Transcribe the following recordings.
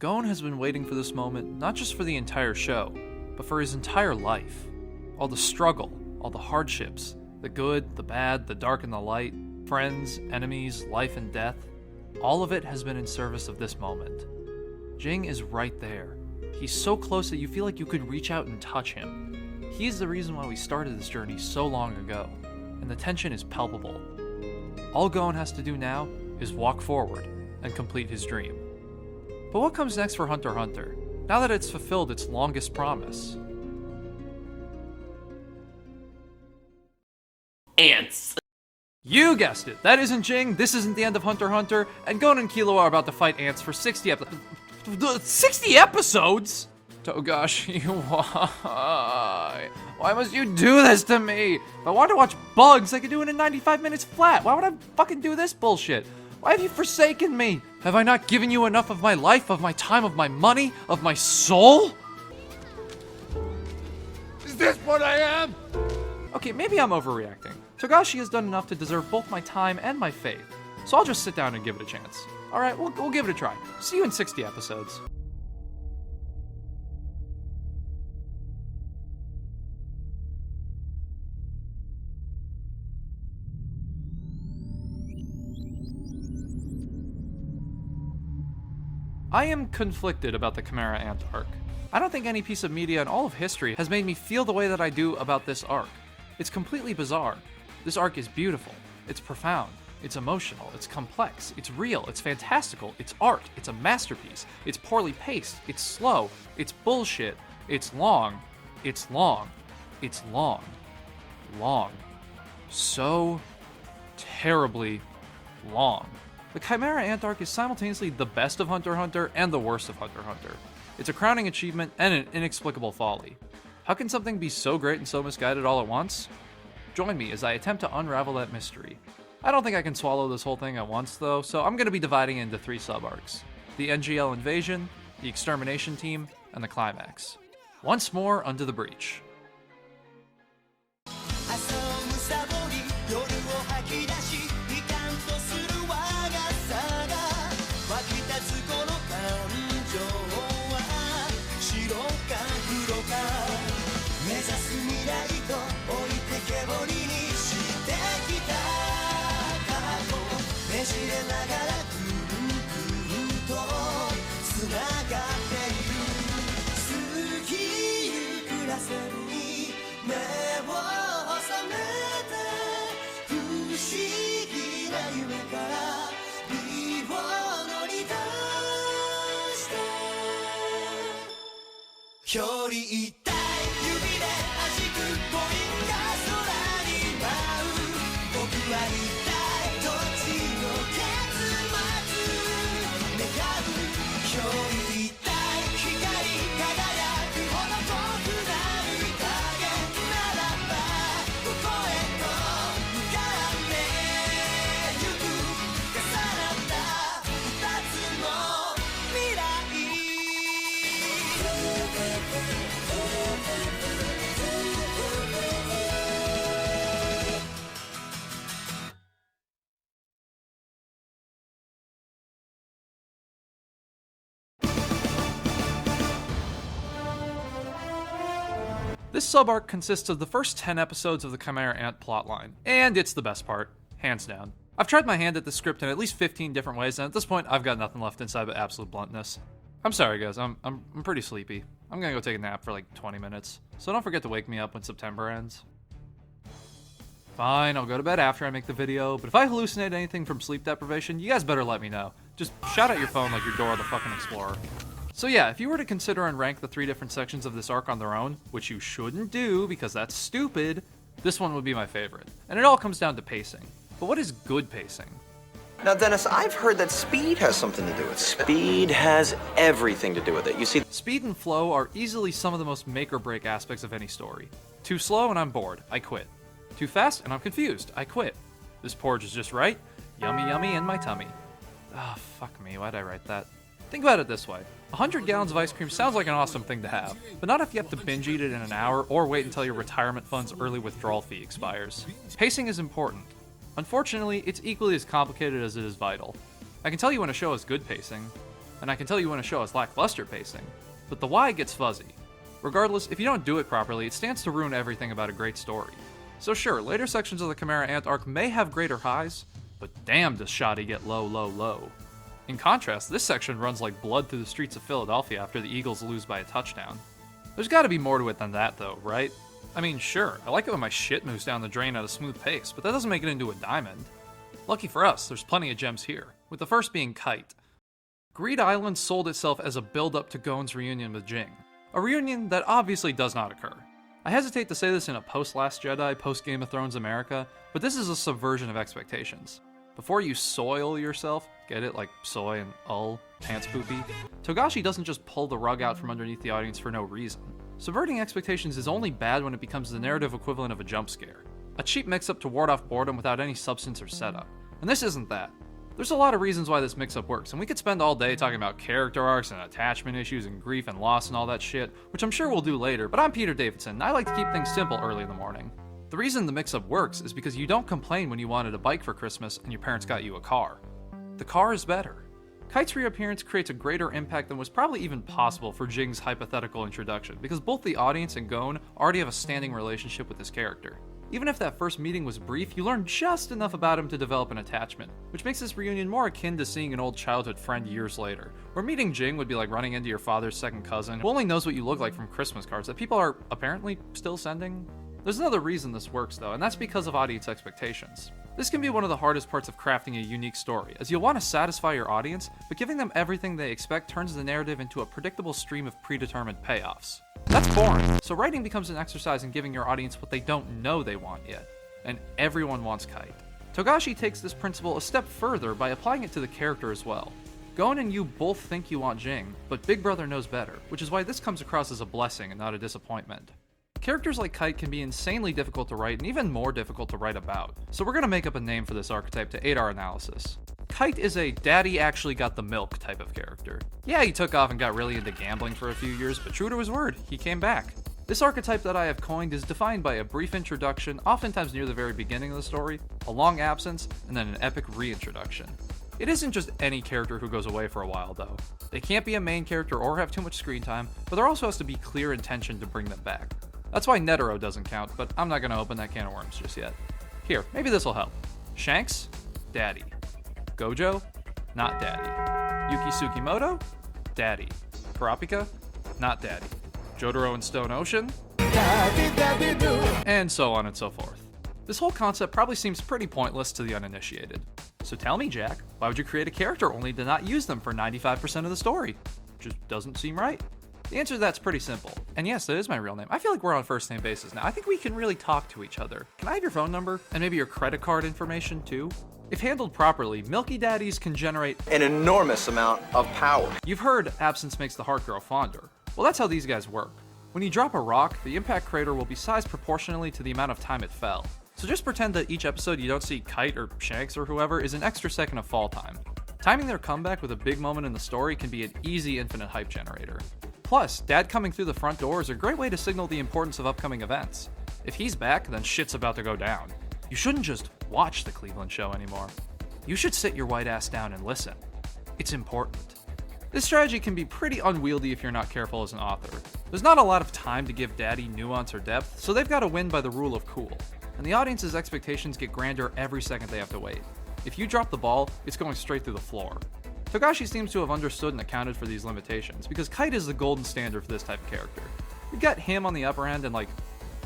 Gon has been waiting for this moment not just for the entire show, but for his entire life. All the struggle, all the hardships, the good, the bad, the dark and the light, friends, enemies, life and death, all of it has been in service of this moment. Jing is right there. He's so close that you feel like you could reach out and touch him. He is the reason why we started this journey so long ago, and the tension is palpable. All Gon has to do now is walk forward and complete his dream. But what comes next for Hunter x Hunter, now that it's fulfilled its longest promise? Ants. You guessed it! That isn't Jing, this isn't the end of Hunter x Hunter, and Gon and Killua are about to fight ants for 60 episodes. 60 episodes?! Togashi, why? Why must you do this to me? If I wanted to watch Bugs, I could do it in 95 minutes flat. Why would I fucking do this bullshit? Why have you forsaken me? Have I not given you enough of my life, of my time, of my money, of my soul? Is this what I am? Okay, maybe I'm overreacting. Togashi has done enough to deserve both my time and my faith, so I'll just sit down and give it a chance. Alright, we'll give it a try. See you in 60 episodes. I am conflicted about the Chimera Ant Arc. I don't think any piece of media in all of history has made me feel the way that I do about this arc. It's completely bizarre. This arc is beautiful, it's profound, it's emotional, it's complex, it's real, it's fantastical, it's art, it's a masterpiece, it's poorly paced, it's slow, it's bullshit, it's long, it's long, it's long, long. So terribly long. The Chimera Ant Arc is simultaneously the best of Hunter x Hunter and the worst of Hunter x Hunter. It's a crowning achievement and an inexplicable folly. How can something be so great and so misguided all at once? Join me as I attempt to unravel that mystery. I don't think I can swallow this whole thing at once though, so I'm going to be dividing it into 3 sub-arcs. The NGL invasion, the extermination team, and the climax. Once more, Under the Breach. This sub-arc consists of the first 10 episodes of the Chimera Ant plotline, and it's the best part, hands down. I've tried my hand at the script in at least 15 different ways, and at this point, I've got nothing left inside but absolute bluntness. I'm sorry guys, I'm pretty sleepy. I'm gonna go take a nap for like 20 minutes, so don't forget to wake me up when September ends. Fine, I'll go to bed after I make the video, but if I hallucinate anything from sleep deprivation, you guys better let me know. Just shout out your phone like you're Dora the fucking Explorer. So yeah, if you were to consider and rank the 3 different sections of this arc on their own, which you shouldn't do because that's stupid, this one would be my favorite. And it all comes down to pacing. But what is good pacing? Now, Dennis, I've heard that speed has something to do with it. Speed has everything to do with it. You see, speed and flow are easily some of the most make or break aspects of any story. Too slow and I'm bored, I quit. Too fast and I'm confused, I quit. This porridge is just right, yummy yummy in my tummy. Ah, fuck me, why'd I write that? Think about it this way. 100 gallons of ice cream sounds like an awesome thing to have, but not if you have to binge eat it in an hour or wait until your retirement fund's early withdrawal fee expires. Pacing is important. Unfortunately, it's equally as complicated as it is vital. I can tell you when a show has good pacing. and I can tell you when a show has lackluster pacing, but the why gets fuzzy. Regardless, if you don't do it properly, it stands to ruin everything about a great story. So sure, later sections of the Chimera Ant Arc may have greater highs, but damn does Shoddy get low, low, low. In contrast, this section runs like blood through the streets of Philadelphia after the Eagles lose by a touchdown. There's gotta be more to it than that though, right? I mean, sure, I like it when my shit moves down the drain at a smooth pace, but that doesn't make it into a diamond. Lucky for us, there's plenty of gems here, with the first being Kite. Greed Island sold itself as a build-up to Gon's reunion with Jing, a reunion that obviously does not occur. I hesitate to say this in a post-Last Jedi, post-Game of Thrones America, but this is a subversion of expectations. Before you soil yourself, get it, like soy and pants poopy, Togashi doesn't just pull the rug out from underneath the audience for no reason. Subverting expectations is only bad when it becomes the narrative equivalent of a jump scare. A cheap mix-up to ward off boredom without any substance or setup. And this isn't that. There's a lot of reasons why this mix-up works, and we could spend all day talking about character arcs and attachment issues and grief and loss and all that shit, which I'm sure we'll do later, but I'm Peter Davidson, and I like to keep things simple early in the morning. The reason the mix-up works is because you don't complain when you wanted a bike for Christmas and your parents got you a car. The car is better. Kite's reappearance creates a greater impact than was probably even possible for Jing's hypothetical introduction, because both the audience and Gon already have a standing relationship with this character. Even if that first meeting was brief, you learn just enough about him to develop an attachment, which makes this reunion more akin to seeing an old childhood friend years later, where meeting Jing would be like running into your father's second cousin, who only knows what you look like from Christmas cards that people are apparently still sending. There's another reason this works though, and that's because of audience expectations. This can be one of the hardest parts of crafting a unique story, as you'll want to satisfy your audience, but giving them everything they expect turns the narrative into a predictable stream of predetermined payoffs. That's boring, so writing becomes an exercise in giving your audience what they don't know they want yet. And everyone wants Kite. Togashi takes this principle a step further by applying it to the character as well. Gon and you both think you want Jing, but Big Brother knows better, which is why this comes across as a blessing and not a disappointment. Characters like Kite can be insanely difficult to write and even more difficult to write about, so we're going to make up a name for this archetype to aid our analysis. Kite is a daddy actually got the milk type of character. Yeah, he took off and got really into gambling for a few years, but true to his word, he came back. This archetype that I have coined is defined by a brief introduction, oftentimes near the very beginning of the story, a long absence, and then an epic reintroduction. It isn't just any character who goes away for a while though. They can't be a main character or have too much screen time, but there also has to be clear intention to bring them back. That's why Netero doesn't count, but I'm not going to open that can of worms just yet. Here, maybe this will help. Shanks? Daddy. Gojo? Not daddy. Yuki Tsukimoto? Daddy. Kurapika? Not daddy. Jotaro and Stone Ocean? And so on and so forth. This whole concept probably seems pretty pointless to the uninitiated. So tell me, Jack, why would you create a character only to not use them for 95% of the story? Just doesn't seem right. The answer to that's pretty simple. And yes, that is my real name. I feel like we're on first name basis now. I think we can really talk to each other. Can I have your phone number? And maybe your credit card information too? If handled properly, Milky Daddies can generate an enormous amount of power. You've heard absence makes the heart grow fonder. Well, that's how these guys work. When you drop a rock, the impact crater will be sized proportionally to the amount of time it fell. So just pretend that each episode you don't see Kite or Shanks or whoever is an extra second of fall time. Timing their comeback with a big moment in the story can be an easy infinite hype generator. Plus, Dad coming through the front door is a great way to signal the importance of upcoming events. If he's back, then shit's about to go down. You shouldn't just watch the Cleveland show anymore. You should sit your white ass down and listen. It's important. This strategy can be pretty unwieldy if you're not careful as an author. There's not a lot of time to give Daddy nuance or depth, so they've got to win by the rule of cool. And the audience's expectations get grander every second they have to wait. If you drop the ball, it's going straight through the floor. Togashi seems to have understood and accounted for these limitations, because Kite is the golden standard for this type of character. You've got him on the upper end and like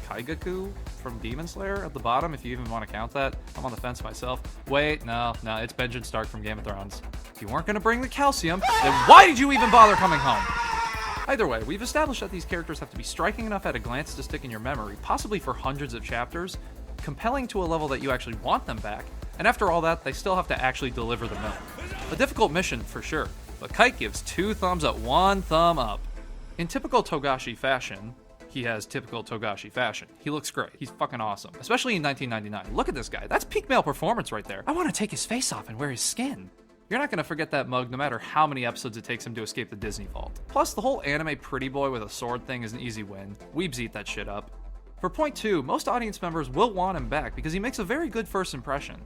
Kaigaku from Demon Slayer at the bottom, if you even want to count that. I'm on the fence myself. Wait, no, it's Benjen Stark from Game of Thrones. If you weren't going to bring the calcium, then why did you even bother coming home? Either way, we've established that these characters have to be striking enough at a glance to stick in your memory, possibly for hundreds of chapters, compelling to a level that you actually want them back, and after all that, they still have to actually deliver the milk. A difficult mission, for sure, but Kite gives 2 thumbs up, 1 thumb up. In typical Togashi fashion, he has typical Togashi fashion. He looks great. He's fucking awesome, especially in 1999. Look at this guy. That's peak male performance right there. I want to take his face off and wear his skin. You're not going to forget that mug no matter how many episodes it takes him to escape the Disney vault. Plus, the whole anime pretty boy with a sword thing is an easy win. Weebs eat that shit up. For point 2, most audience members will want him back because he makes a very good first impression.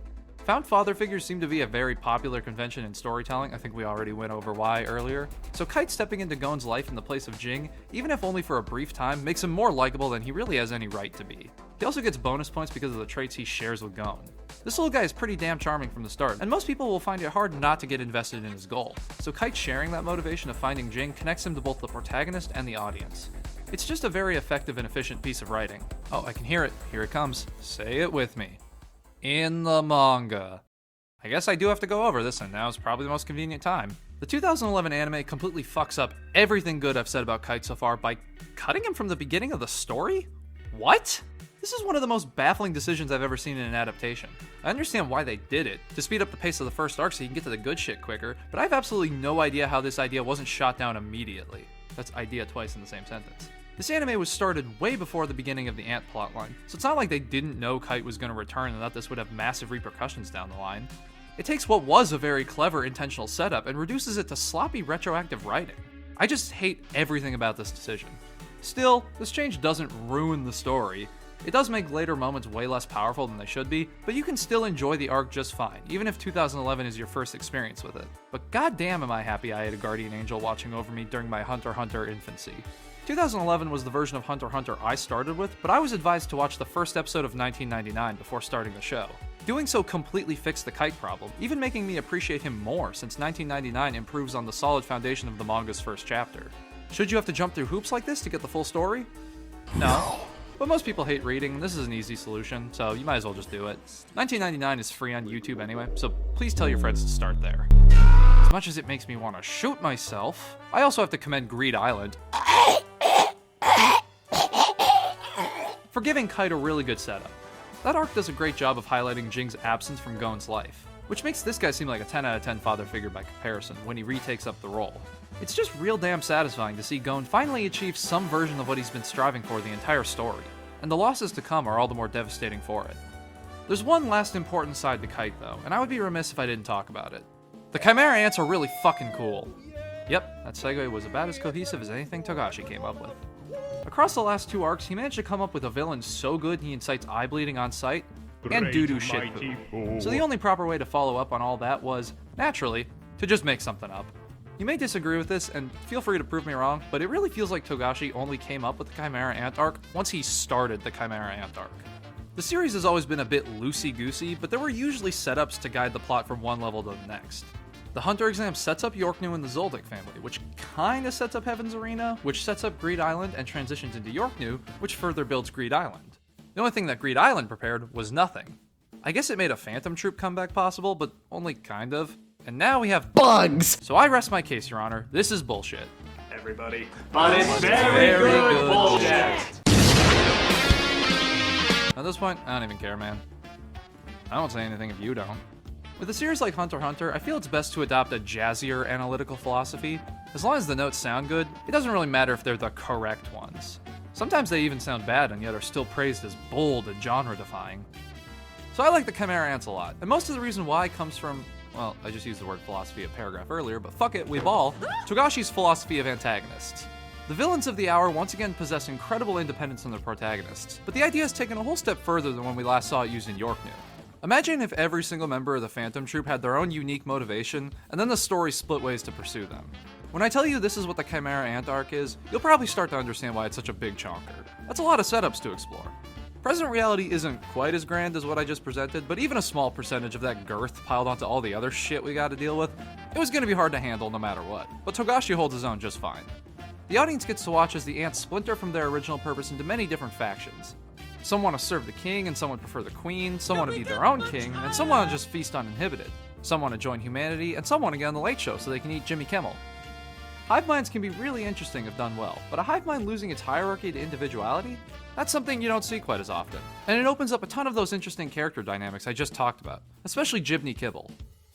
Found father figures seem to be a very popular convention in storytelling. I think we already went over why earlier. So Kite stepping into Gon's life in the place of Jing, even if only for a brief time, makes him more likable than he really has any right to be. He also gets bonus points because of the traits he shares with Gon. This little guy is pretty damn charming from the start, and most people will find it hard not to get invested in his goal. So Kite sharing that motivation of finding Jing connects him to both the protagonist and the audience. It's just a very effective and efficient piece of writing. Oh, I can hear it. Here it comes. Say it with me. In the manga. I guess I do have to go over this, and now is probably the most convenient time. The 2011 anime completely fucks up everything good I've said about Kite so far by cutting him from the beginning of the story? What? This is one of the most baffling decisions I've ever seen in an adaptation. I understand why they did it, to speed up the pace of the first arc so you can get to the good shit quicker, but I have absolutely no idea how this idea wasn't shot down immediately. That's idea twice in the same sentence. This anime was started way before the beginning of the Ant plotline, so it's not like they didn't know Kite was going to return and that this would have massive repercussions down the line. It takes what was a very clever intentional setup and reduces it to sloppy retroactive writing. I just hate everything about this decision. Still, this change doesn't ruin the story. It does make later moments way less powerful than they should be, but you can still enjoy the arc just fine, even if 2011 is your first experience with it. But goddamn am I happy I had a guardian angel watching over me during my Hunter x Hunter infancy. 2011 was the version of Hunter x Hunter I started with, but I was advised to watch the first episode of 1999 before starting the show. Doing so completely fixed the Kite problem, even making me appreciate him more since 1999 improves on the solid foundation of the manga's first chapter. Should you have to jump through hoops like this to get the full story? No. But most people hate reading, and this is an easy solution, so you might as well just do it. 1999 is free on YouTube anyway, so please tell your friends to start there. As much as it makes me want to shoot myself, I also have to commend Greed Island for giving Kite a really good setup. That arc does a great job of highlighting Jing's absence from Gon's life, which makes this guy seem like a 10 out of 10 father figure by comparison when he retakes up the role. It's just real damn satisfying to see Gon finally achieve some version of what he's been striving for the entire story, and the losses to come are all the more devastating for it. There's one last important side to Kite though, and I would be remiss if I didn't talk about it. The Chimera Ants are really fucking cool. Yep, that segue was about as cohesive as anything Togashi came up with. Across the last two arcs, he managed to come up with a villain so good he incites eye bleeding on sight, and doo-doo shit poo. So the only proper way to follow up on all that was, naturally, to just make something up. You may disagree with this, and feel free to prove me wrong, but it really feels like Togashi only came up with the Chimera Ant Arc once he started the Chimera Ant Arc. The series has always been a bit loosey-goosey, but there were usually setups to guide the plot from one level to the next. The Hunter exam sets up Yorknu and the Zoldyck family, which kinda sets up Heaven's Arena, which sets up Greed Island and transitions into Yorknu, which further builds Greed Island. The only thing that Greed Island prepared was nothing. I guess it made a Phantom Troop comeback possible, but only kind of. And now we have bugs! So I rest my case, Your Honor. This is bullshit. Everybody. But it's very good bullshit! At this point, I don't even care, man. I won't say anything if you don't. With a series like Hunter x Hunter, I feel it's best to adopt a jazzier analytical philosophy. As long as the notes sound good, it doesn't really matter if they're the correct ones. Sometimes they even sound bad and yet are still praised as bold and genre-defying. So I like the Chimera Ants a lot, and most of the reason why comes from, well, I just used the word philosophy a paragraph earlier, but fuck it, we ball, Togashi's philosophy of antagonists. The villains of the hour once again possess incredible independence in their protagonists, but the idea has taken a whole step further than when we last saw it used in Yorknu. Imagine if every single member of the Phantom Troop had their own unique motivation, and then the story split ways to pursue them. When I tell you this is what the Chimera Ant Arc is, you'll probably start to understand why it's such a big chonker. That's a lot of setups to explore. Present reality isn't quite as grand as what I just presented, but even a small percentage of that girth piled onto all the other shit we gotta deal with, it was gonna be hard to handle no matter what. But Togashi holds his own just fine. The audience gets to watch as the ants splinter from their original purpose into many different factions. Some want to serve the king, and some would prefer the queen, some want to be their own king, and some want to just feast uninhibited. Some want to join humanity, and some want to get on the Late Show so they can eat Jimmy Kimmel. Hive minds can be really interesting if done well, but a hive mind losing its hierarchy to individuality? That's something you don't see quite as often. And it opens up a ton of those interesting character dynamics I just talked about, especially Jibney Kibble.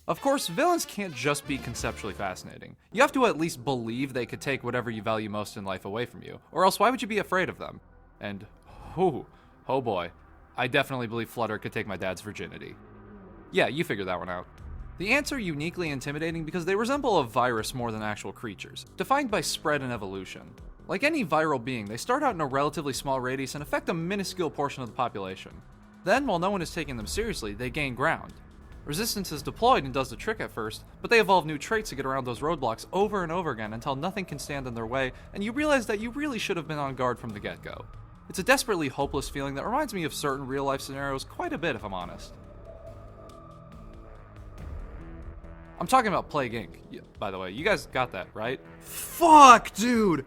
Of course, villains can't just be conceptually fascinating. You have to at least believe they could take whatever you value most in life away from you, or else why would you be afraid of them? And, oh boy, I definitely believe Flutter could take my dad's virginity. Yeah, you figured that one out. The ants are uniquely intimidating because they resemble a virus more than actual creatures, defined by spread and evolution. Like any viral being, they start out in a relatively small radius and affect a minuscule portion of the population. Then, while no one is taking them seriously, they gain ground. Resistance is deployed and does the trick at first, but they evolve new traits to get around those roadblocks over and over again until nothing can stand in their way, and you realize that you really should have been on guard from the get-go. It's a desperately hopeless feeling that reminds me of certain real-life scenarios quite a bit, if I'm honest. I'm talking about Plague Inc., by the way. You guys got that, right? Fuck, dude!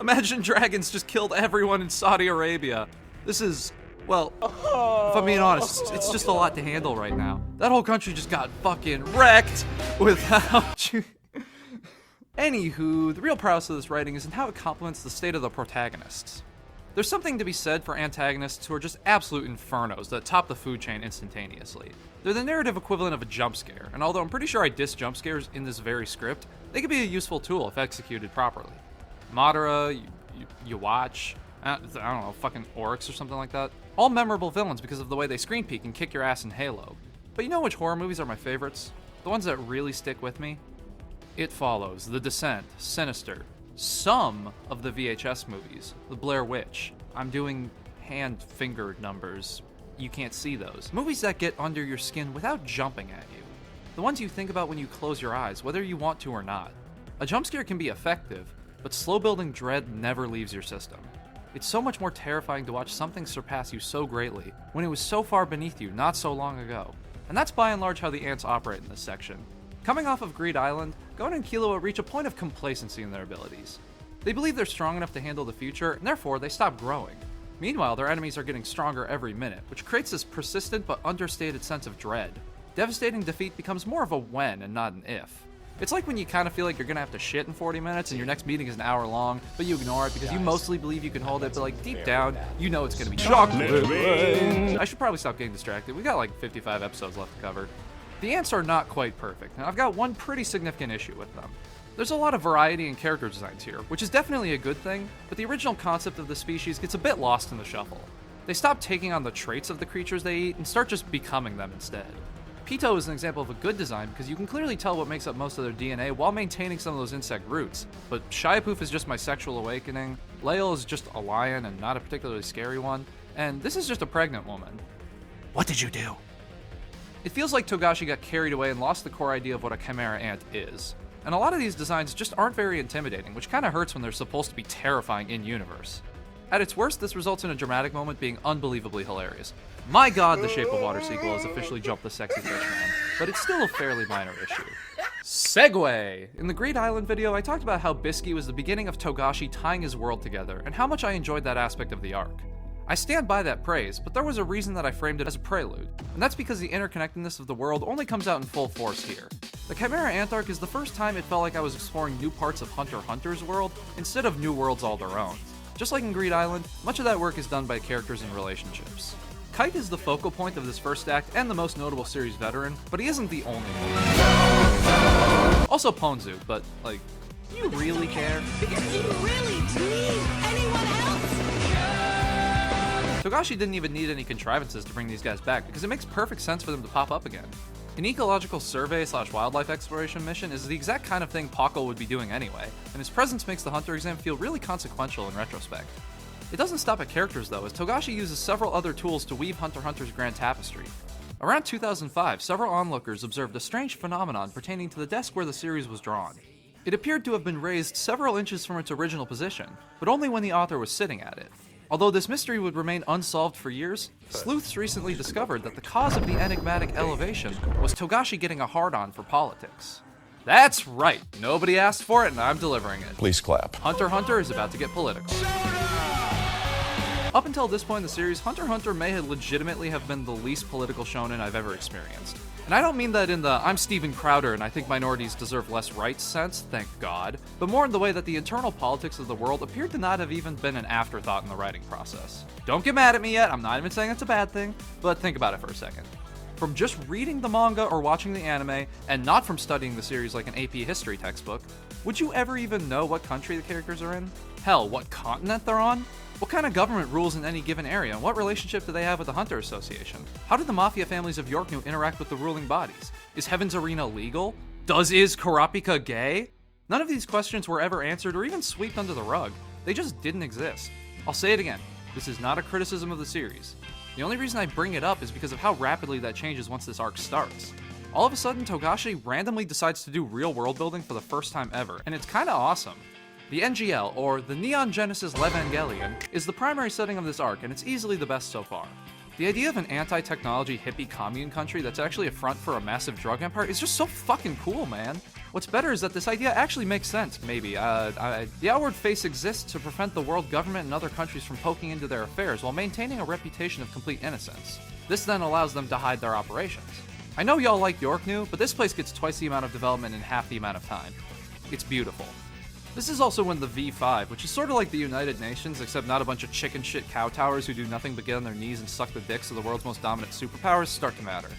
Imagine dragons just killed everyone in Saudi Arabia. This is, well, if I'm being honest, it's just a lot to handle right now. That whole country just got fucking wrecked without you. Anywho, the real prowess of this writing is in how it complements the state of the protagonists. There's something to be said for antagonists who are just absolute infernos that top the food chain instantaneously. They're the narrative equivalent of a jump scare, and although I'm pretty sure I diss jump scares in this very script, they can be a useful tool if executed properly. Madara, you watch, I don't know, fucking Oryx or something like that. All memorable villains because of the way they screen peek and kick your ass in Halo. But you know which horror movies are my favorites? The ones that really stick with me? It Follows, The Descent, Sinister, some of the VHS movies, The Blair Witch. I'm doing hand-finger numbers. You can't see those. Movies that get under your skin without jumping at you. The ones you think about when you close your eyes, whether you want to or not. A jump scare can be effective, but slow-building dread never leaves your system. It's so much more terrifying to watch something surpass you so greatly when it was so far beneath you not so long ago. And that's by and large how the ants operate in this section. Coming off of Greed Island, Gon and Killua reach a point of complacency in their abilities. They believe they're strong enough to handle the future, and therefore they stop growing. Meanwhile, their enemies are getting stronger every minute, which creates this persistent but understated sense of dread. Devastating defeat becomes more of a when and not an if. It's like when you kind of feel like you're gonna have to shit in 40 minutes and your next meeting is an hour long, but you ignore it because you mostly believe you can hold it, but like deep down, you know it's gonna be chocolate. I should probably stop getting distracted. We got like 55 episodes left to cover. The ants are not quite perfect, and I've got one pretty significant issue with them. There's a lot of variety in character designs here, which is definitely a good thing, but the original concept of the species gets a bit lost in the shuffle. They stop taking on the traits of the creatures they eat and start just becoming them instead. Pito is an example of a good design because you can clearly tell what makes up most of their DNA while maintaining some of those insect roots, but Shiapoof is just my sexual awakening, Lael is just a lion and not a particularly scary one, and this is just a pregnant woman. What did you do? It feels like Togashi got carried away and lost the core idea of what a Chimera Ant is. And a lot of these designs just aren't very intimidating, which kinda hurts when they're supposed to be terrifying in-universe. At its worst, this results in a dramatic moment being unbelievably hilarious. My god, the Shape of Water sequel has officially jumped the sexy fish man, but it's still a fairly minor issue. Segue! In the Greed Island video, I talked about how Bisky was the beginning of Togashi tying his world together, and how much I enjoyed that aspect of the arc. I stand by that praise, but there was a reason that I framed it as a prelude, and that's because the interconnectedness of the world only comes out in full force here. The Chimera Ant Arc is the first time it felt like I was exploring new parts of Hunter x Hunter's world, instead of new worlds all their own. Just like in Greed Island, much of that work is done by characters and relationships. Kite is the focal point of this first act and the most notable series veteran, but he isn't the only one. Also Ponzu, but like, do you really care? Because you really need anyone else? Togashi didn't even need any contrivances to bring these guys back because it makes perfect sense for them to pop up again. An ecological survey/wildlife exploration mission is the exact kind of thing Paco would be doing anyway, and his presence makes the Hunter exam feel really consequential in retrospect. It doesn't stop at characters though, as Togashi uses several other tools to weave Hunter x Hunter's grand tapestry. Around 2005, several onlookers observed a strange phenomenon pertaining to the desk where the series was drawn. It appeared to have been raised several inches from its original position, but only when the author was sitting at it. Although this mystery would remain unsolved for years, sleuths recently discovered that the cause of the enigmatic elevation was Togashi getting a hard-on for politics. That's right, nobody asked for it and I'm delivering it. Please clap. Hunter x Hunter is about to get political. Up until this point in the series, Hunter x Hunter may legitimately have been the least political shonen I've ever experienced. And I don't mean that in the I'm Steven Crowder and I think minorities deserve less rights sense, thank God, but more in the way that the internal politics of the world appeared to not have even been an afterthought in the writing process. Don't get mad at me yet, I'm not even saying it's a bad thing, but think about it for a second. From just reading the manga or watching the anime, and not from studying the series like an AP history textbook, would you ever even know what country the characters are in? Hell, what continent they're on? What kind of government rules in any given area, and what relationship do they have with the Hunter Association? How do the mafia families of Yorknu interact with the ruling bodies? Is Heaven's Arena legal? Is Kurapika gay? None of these questions were ever answered or even swept under the rug. They just didn't exist. I'll say it again, this is not a criticism of the series. The only reason I bring it up is because of how rapidly that changes once this arc starts. All of a sudden, Togashi randomly decides to do real world building for the first time ever, and it's kinda awesome. The NGL, or the Neon Genesis Levangelion, is the primary setting of this arc, and it's easily the best so far. The idea of an anti-technology hippie commune country that's actually a front for a massive drug empire is just so fucking cool, man. What's better is that this idea actually makes sense, maybe. The outward face exists to prevent the world government and other countries from poking into their affairs while maintaining a reputation of complete innocence. This then allows them to hide their operations. I know y'all like York New, but this place gets twice the amount of development in half the amount of time. It's beautiful. This is also when the V5, which is sort of like the United Nations, except not a bunch of chicken shit cow towers who do nothing but get on their knees and suck the dicks of the world's most dominant superpowers, start to matter.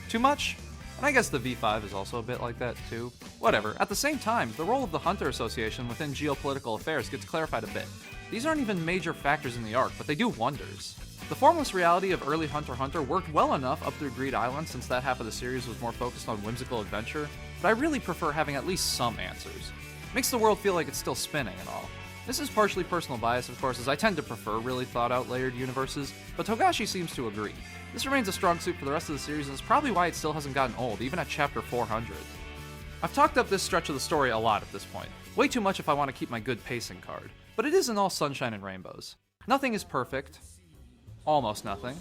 Too much? And I guess the V5 is also a bit like that, too. Whatever. At the same time, the role of the Hunter Association within geopolitical affairs gets clarified a bit. These aren't even major factors in the arc, but they do wonders. The formless reality of early Hunter x Hunter worked well enough up through Greed Island since that half of the series was more focused on whimsical adventure, but I really prefer having at least some answers. Makes the world feel like it's still spinning and all. This is partially personal bias, of course, as I tend to prefer really thought-out layered universes, but Togashi seems to agree. This remains a strong suit for the rest of the series, and it's probably why it still hasn't gotten old, even at chapter 400. I've talked up this stretch of the story a lot at this point. Way too much if I want to keep my good pacing card. But it isn't all sunshine and rainbows. Nothing is perfect. Almost nothing.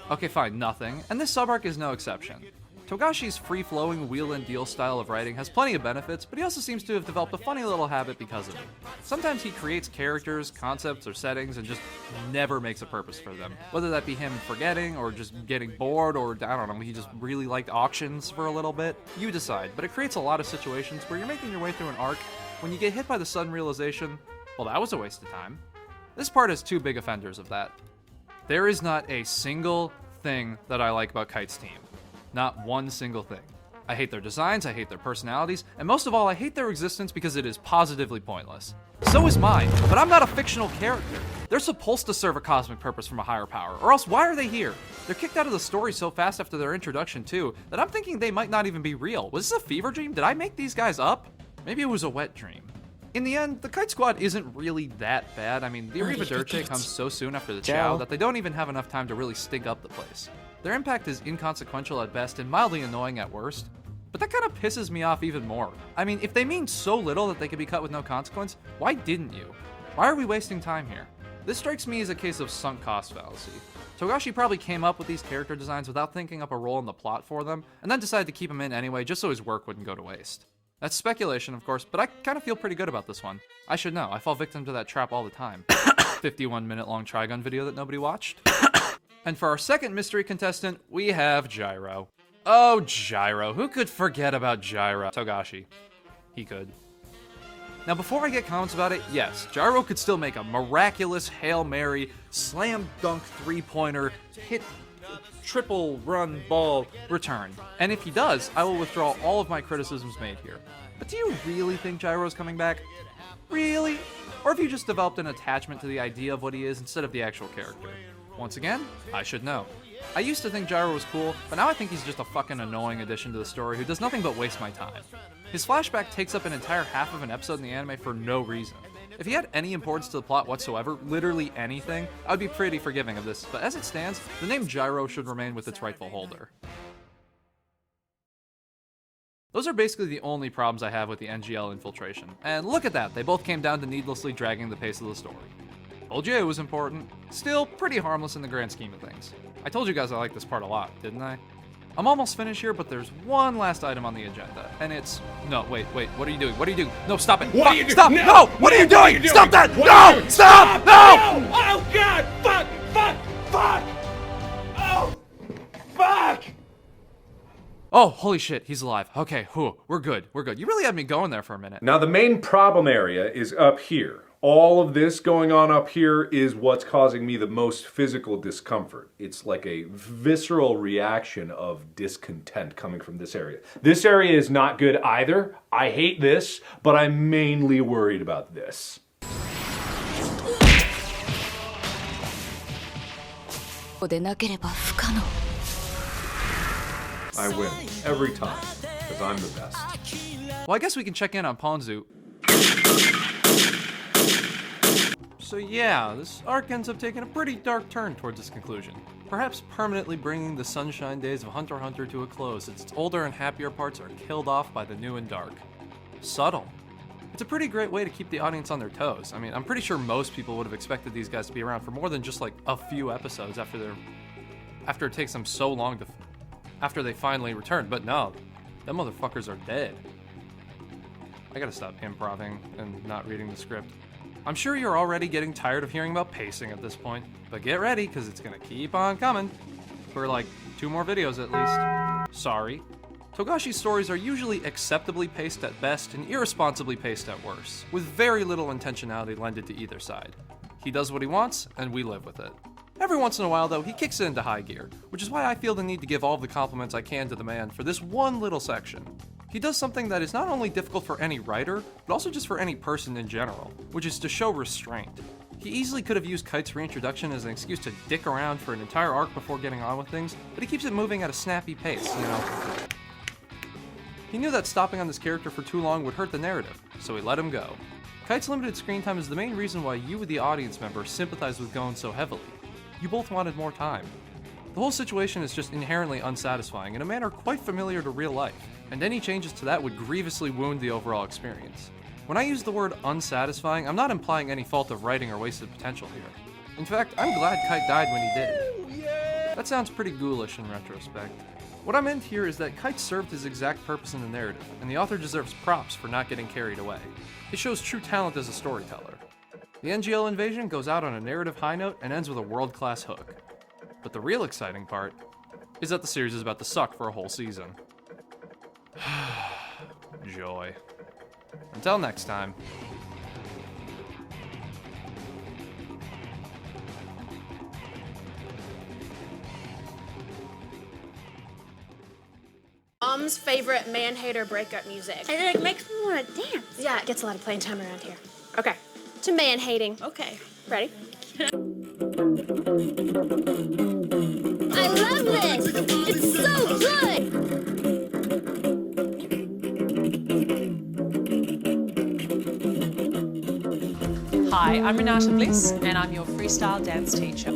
Okay, fine, nothing. And this sub-arc is no exception. Togashi's free-flowing wheel-and-deal style of writing has plenty of benefits, but he also seems to have developed a funny little habit because of it. Sometimes he creates characters, concepts, or settings and just never makes a purpose for them. Whether that be him forgetting, or just getting bored, or I don't know, he just really liked auctions for a little bit. You decide, but it creates a lot of situations where you're making your way through an arc when you get hit by the sudden realization, well, that was a waste of time. This part has two big offenders of that. There is not a single thing that I like about Kite's team. Not one single thing. I hate their designs, I hate their personalities, and most of all, I hate their existence because it is positively pointless. So is mine, but I'm not a fictional character. They're supposed to serve a cosmic purpose from a higher power, or else why are they here? They're kicked out of the story so fast after their introduction too, that I'm thinking they might not even be real. Was this a fever dream? Did I make these guys up? Maybe it was a wet dream. In the end, the Kite Squad isn't really that bad. I mean, the Arrivederci comes so soon after the Chow that they don't even have enough time to really stink up the place. Their impact is inconsequential at best and mildly annoying at worst, but that kind of pisses me off even more. I mean, if they mean so little that they could be cut with no consequence, why didn't you? Why are we wasting time here? This strikes me as a case of sunk cost fallacy. Togashi probably came up with these character designs without thinking up a role in the plot for them, and then decided to keep them in anyway just so his work wouldn't go to waste. That's speculation, of course, but I kind of feel pretty good about this one. I should know, I fall victim to that trap all the time. 51-minute long Trigun video that nobody watched. And for our second mystery contestant, we have Gyro. Oh, Gyro. Who could forget about Gyro? Togashi. He could. Now, before I get comments about it, yes, Gyro could still make a miraculous Hail Mary, slam dunk three-pointer, hit triple run ball return. And if he does, I will withdraw all of my criticisms made here. But do you really think Gyro's coming back? Really? Or have you just developed an attachment to the idea of what he is instead of the actual character? Once again, I should know. I used to think Gyro was cool, but now I think he's just a fucking annoying addition to the story who does nothing but waste my time. His flashback takes up an entire half of an episode in the anime for no reason. If he had any importance to the plot whatsoever, literally anything, I would be pretty forgiving of this, but as it stands, the name Gyro should remain with its rightful holder. Those are basically the only problems I have with the NGL infiltration. And look at that, they both came down to needlessly dragging the pace of the story. Told you it was important. Still pretty harmless in the grand scheme of things. I told you guys I like this part a lot, didn't I? I'm almost finished here, but there's one last item on the agenda, and it's... No, wait, what are you doing? What are you doing? No, stop it! What are you doing? Stop! No! What are you doing? Stop that! What are you No! doing? Stop! No! Oh God! Fuck! Oh! Fuck! Oh, holy shit, he's alive. Okay, we're good. You really had me going there for a minute. Now the main problem area is up here. All of this going on up here is what's causing me the most physical discomfort. It's like a visceral reaction of discontent coming from this area. This area is not good either. I hate this, but I'm mainly worried about this. I win every time, because I'm the best. Well, I guess we can check in on Ponzu. So yeah, this arc ends up taking a pretty dark turn towards its conclusion. Perhaps permanently bringing the sunshine days of Hunter x Hunter to a close as its older and happier parts are killed off by the new and dark. Subtle. It's a pretty great way to keep the audience on their toes. I mean, I'm pretty sure most people would have expected these guys to be around for more than just like a few episodes after it takes them so long after they finally return, but no, them motherfuckers are dead. I gotta stop improving and not reading the script. I'm sure you're already getting tired of hearing about pacing at this point, but get ready, because it's gonna keep on coming. For like 2 more videos at least. Sorry. Togashi's stories are usually acceptably paced at best and irresponsibly paced at worst, with very little intentionality lended to either side. He does what he wants, and we live with it. Every once in a while, though, he kicks it into high gear, which is why I feel the need to give all of the compliments I can to the man for this one little section. He does something that is not only difficult for any writer, but also just for any person in general, which is to show restraint. He easily could have used Kite's reintroduction as an excuse to dick around for an entire arc before getting on with things, but he keeps it moving at a snappy pace, you know. He knew that stopping on this character for too long would hurt the narrative, so he let him go. Kite's limited screen time is the main reason why you, the audience member, sympathize with Gon so heavily. You both wanted more time. The whole situation is just inherently unsatisfying in a manner quite familiar to real life, and any changes to that would grievously wound the overall experience. When I use the word unsatisfying, I'm not implying any fault of writing or wasted potential here. In fact, I'm glad Kite died when he did. That sounds pretty ghoulish in retrospect. What I meant here is that Kite served his exact purpose in the narrative, and the author deserves props for not getting carried away. It shows true talent as a storyteller. The NGL invasion goes out on a narrative high note and ends with a world-class hook. But the real exciting part is that the series is about to suck for a whole season. Joy. Until next time. Mom's favorite man-hater breakup music. And it makes me want to dance. Yeah, it gets a lot of playing time around here. Okay, to man-hating. Okay. Ready? I love this. It's so good. Hi, I'm Renata Bliss, and I'm your freestyle dance teacher.